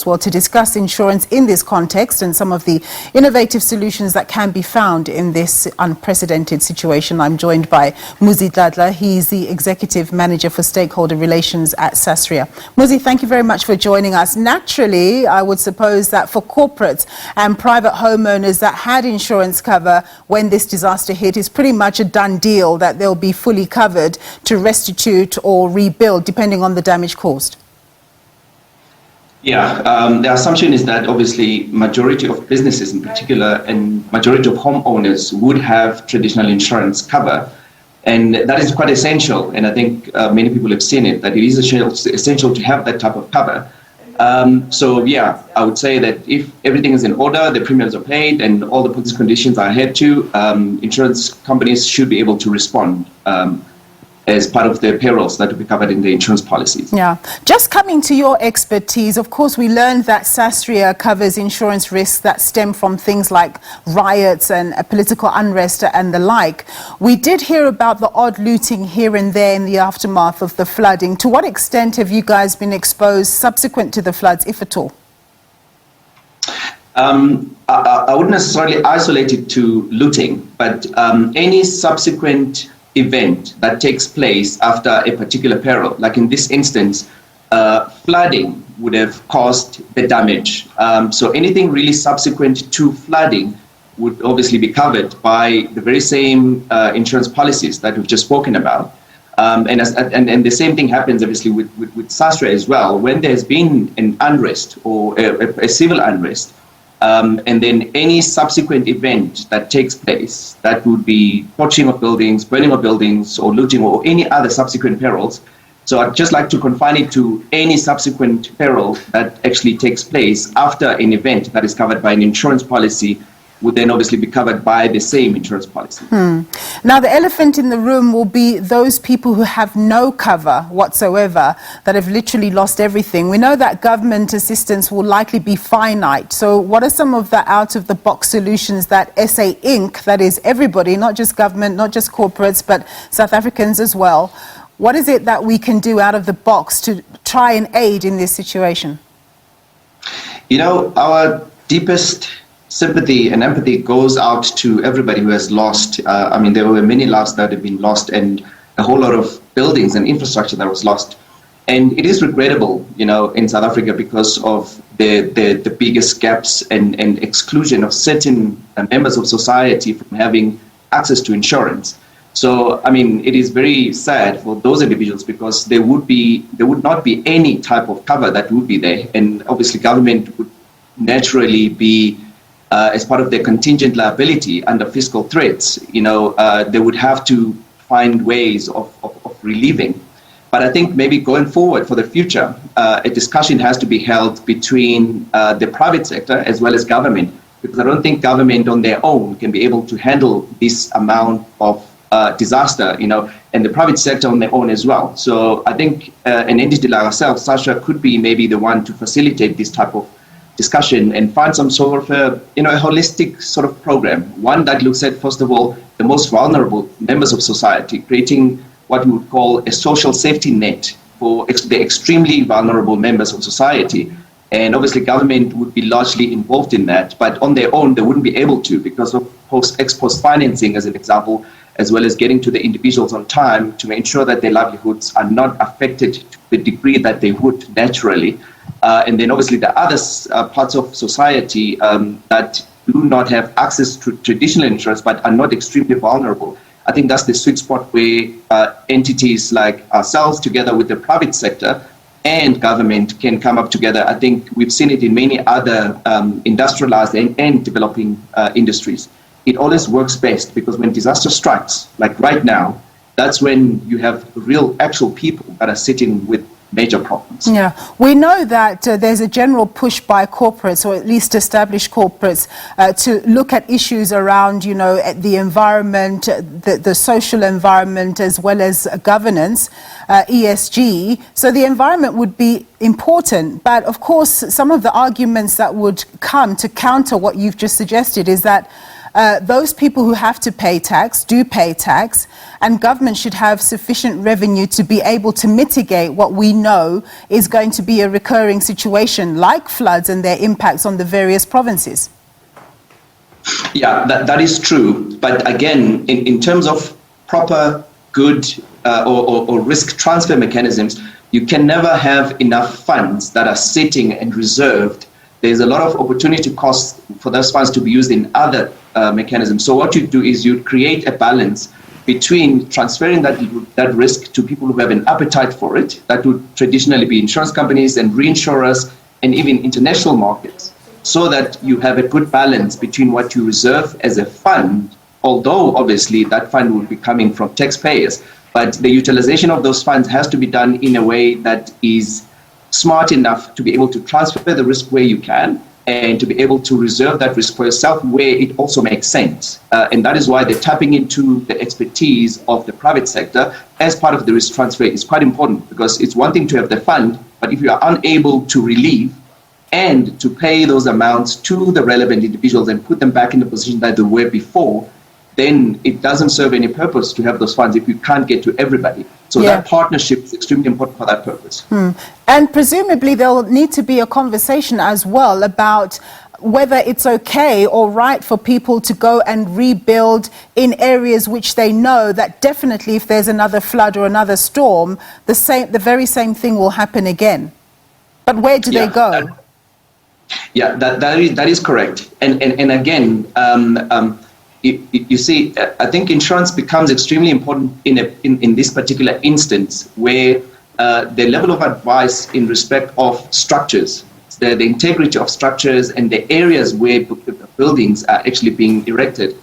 Well, to discuss insurance in this context and some of the innovative solutions that can be found in this unprecedented situation, I'm joined by Muzi Dladla. He's the Executive Manager for Stakeholder Relations at Sasria. Muzi, thank you very much for joining us. Naturally, I would suppose that for corporates and private homeowners that had insurance cover when this disaster hit, it's pretty much a done deal that they'll be fully covered to restitute or rebuild, depending on the damage caused. Yeah, the assumption is that obviously majority of businesses in particular and majority of homeowners would have traditional insurance cover. And that is quite essential. And I think many people have seen it, that it is essential to have that type of cover. So yeah, I would say that if everything is in order, the premiums are paid and all the policy conditions are adhered to, insurance companies should be able to respond as part of their payrolls that will be covered in the insurance policies. Yeah. Just coming to your expertise, of course, we learned that Sasria covers insurance risks that stem from things like riots and political unrest and the like. We did hear about the odd looting here and there in the aftermath of the flooding. To what extent have you guys been exposed subsequent to the floods, if at all? I wouldn't necessarily isolate it to looting, but any subsequent event that takes place after a particular peril, like in this instance, flooding would have caused the damage. So anything really subsequent to flooding would obviously be covered by the very same insurance policies that we've just spoken about. And the same thing happens obviously with Sasria as well. When there's been an unrest or a civil unrest, and then any subsequent event that takes place, that would be torching of buildings, burning of buildings, or looting, or any other subsequent perils. So I'd just like to confine it to any subsequent peril that actually takes place after an event that is covered by an insurance policy would then obviously be covered by the same insurance policy. Now, the elephant in the room will be those people who have no cover whatsoever, that have literally lost everything. We know that government assistance will likely be finite. So what are some of the out-of-the-box solutions that SA Inc., that is everybody, not just government, not just corporates, but South Africans as well, what is it that we can do out of the box to try and aid in this situation? You know, our deepest sympathy and empathy goes out to everybody who has lost. I mean, there were many lives that have been lost and a whole lot of buildings and infrastructure that was lost. And it is regrettable, you know, in South Africa because of the biggest gaps and exclusion of certain members of society from having access to insurance. So, I mean, it is very sad for those individuals because there would not be any type of cover that would be there. And obviously government would naturally be as part of their contingent liability under fiscal threats, you know, they would have to find ways of relieving. But I think maybe going forward for the future, a discussion has to be held between the private sector as well as government, because I don't think government on their own can be able to handle this amount of disaster, you know, and the private sector on their own as well. So I think an entity like ourselves, Sasria, could be maybe the one to facilitate this type of discussion and find some sort of a holistic sort of program, one that looks at, first of all, the most vulnerable members of society, creating what we would call a social safety net for the extremely vulnerable members of society. And obviously government would be largely involved in that, but on their own, they wouldn't be able to because of ex-post financing, as an example, as well as getting to the individuals on time to ensure that their livelihoods are not affected to the degree that they would naturally. And then obviously the other parts of society that do not have access to traditional insurance but are not extremely vulnerable. I think that's the sweet spot where entities like ourselves together with the private sector and government can come up together. I think we've seen it in many other industrialized and developing industries. It always works best because when disaster strikes, like right now, that's when you have real actual people that are sitting with major problems. Yeah, we know that there's a general push by corporates, or at least established corporates, to look at issues around, you know, the environment, the social environment, as well as governance, ESG. So the environment would be important. But of course, some of the arguments that would come to counter what you've just suggested is that those people who have to pay tax do pay tax, and government should have sufficient revenue to be able to mitigate what we know is going to be a recurring situation like floods and their impacts on the various provinces. Yeah, that is true. But again, in terms of proper, good or risk transfer mechanisms, you can never have enough funds that are sitting and reserved. There's a lot of opportunity costs for those funds to be used in other mechanisms. So what you do is you create a balance between transferring that risk to people who have an appetite for it. That would traditionally be insurance companies and reinsurers and even international markets, so that you have a good balance between what you reserve as a fund, although obviously that fund will be coming from taxpayers. But the utilization of those funds has to be done in a way that is smart enough to be able to transfer the risk where you can, and to be able to reserve that risk for yourself where it also makes sense. And that is why the tapping into the expertise of the private sector as part of the risk transfer is quite important, because it's one thing to have the fund, but if you are unable to relieve and to pay those amounts to the relevant individuals and put them back in the position that they were before, then it doesn't serve any purpose to have those funds if you can't get to everybody. So that partnership is extremely important for that purpose. And presumably there'll need to be a conversation as well about whether it's okay or right for people to go and rebuild in areas which they know that definitely if there's another flood or another storm, the very same thing will happen again. But where do they go? That is correct. And again, you see, I think insurance becomes extremely important in this particular instance, where the level of advice in respect of structures, the integrity of structures and the areas where buildings are actually being erected,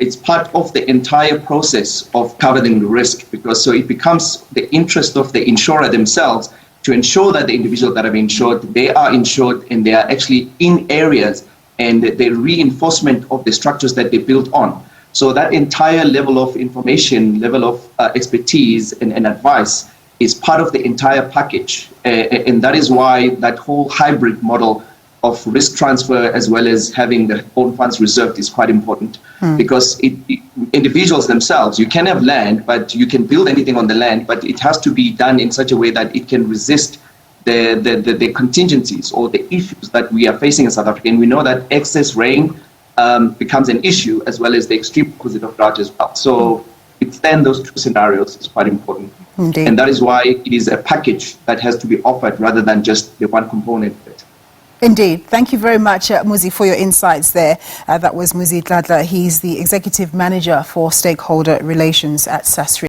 it's part of the entire process of covering the risk, because so it becomes the interest of the insurer themselves to ensure that the individuals that are insured, they are insured and they are actually in areas, and the reinforcement of the structures that they built on. So that entire level of information, level of expertise and advice is part of the entire package. And that is why that whole hybrid model of risk transfer as well as having the own funds reserved is quite important. Because individuals themselves, you can have land, but you can build anything on the land, but it has to be done in such a way that it can resist the contingencies or the issues that we are facing in South Africa. And we know that excess rain becomes an issue, as well as the extreme opposite of drought as well. So extend those two scenarios is quite important. Indeed. And that is why it is a package that has to be offered rather than just the one component of it. Indeed. Thank you very much, Muzi, for your insights there. That was Muzi Dladla. He's the Executive Manager for Stakeholder Relations at Sasria.